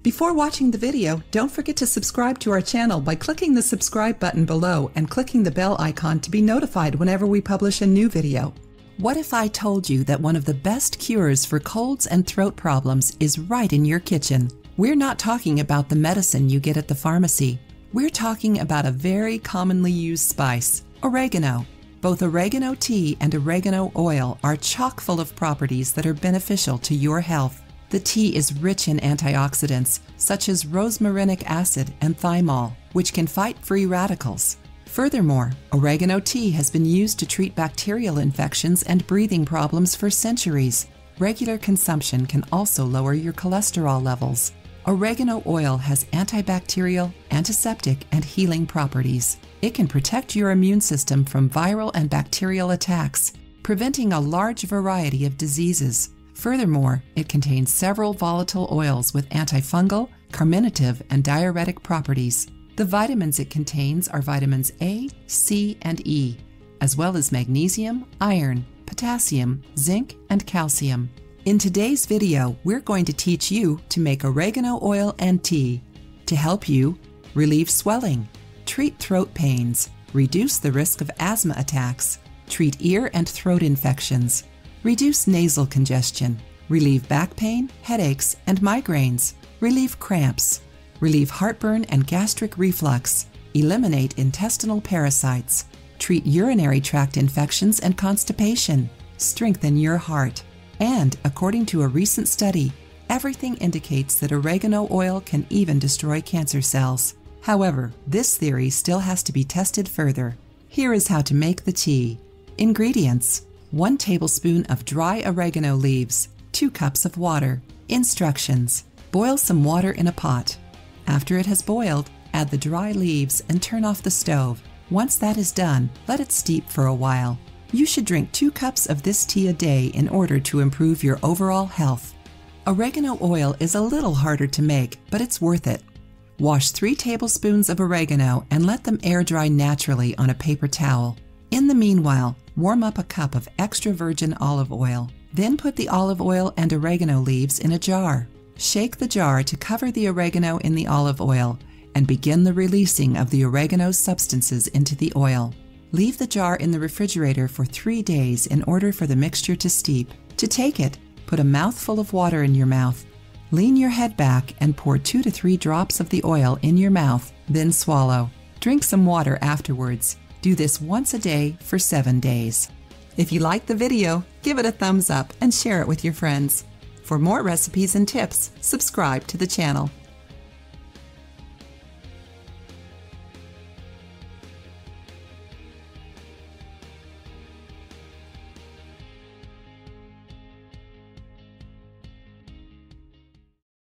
Before watching the video, don't forget to subscribe to our channel by clicking the subscribe button below and clicking the bell icon to be notified whenever we publish a new video. What if I told you that one of the best cures for colds and throat problems is right in your kitchen? We're not talking about the medicine you get at the pharmacy. We're talking about a very commonly used spice, oregano. Both oregano tea and oregano oil are chock full of properties that are beneficial to your health. The tea is rich in antioxidants, such as rosmarinic acid and thymol, which can fight free radicals. Furthermore, oregano tea has been used to treat bacterial infections and breathing problems for centuries. Regular consumption can also lower your cholesterol levels. Oregano oil has antibacterial, antiseptic, and healing properties. It can protect your immune system from viral and bacterial attacks, preventing a large variety of diseases. Furthermore, it contains several volatile oils with antifungal, carminative, and diuretic properties. The vitamins it contains are vitamins A, C, and E, as well as magnesium, iron, potassium, zinc, and calcium. In today's video, we're going to teach you to make oregano oil and tea to help you relieve swelling, treat throat pains, reduce the risk of asthma attacks, treat ear and throat infections, reduce nasal congestion, relieve back pain, headaches, and migraines, relieve cramps, relieve heartburn and gastric reflux, eliminate intestinal parasites, treat urinary tract infections and constipation, strengthen your heart. And, according to a recent study, everything indicates that oregano oil can even destroy cancer cells. However, this theory still has to be tested further. Here is how to make the tea. Ingredients: 1 tablespoon of dry oregano leaves, 2 cups of water. Instructions: boil some water in a pot. After it has boiled, add the dry leaves and turn off the stove. Once that is done, let it steep for a while. You should drink 2 cups of this tea a day in order to improve your overall health. Oregano oil is a little harder to make, but it's worth it. Wash 3 tablespoons of oregano and let them air dry naturally on a paper towel. In the meanwhile, warm up a cup of extra virgin olive oil. Then put the olive oil and oregano leaves in a jar. Shake the jar to cover the oregano in the olive oil and begin the releasing of the oregano substances into the oil. Leave the jar in the refrigerator for 3 days in order for the mixture to steep. To take it, put a mouthful of water in your mouth. Lean your head back and pour 2 to 3 drops of the oil in your mouth, then swallow. Drink some water afterwards. Do this once a day for 7 days. If you liked the video, give it a thumbs up and share it with your friends. For more recipes and tips, subscribe to the channel.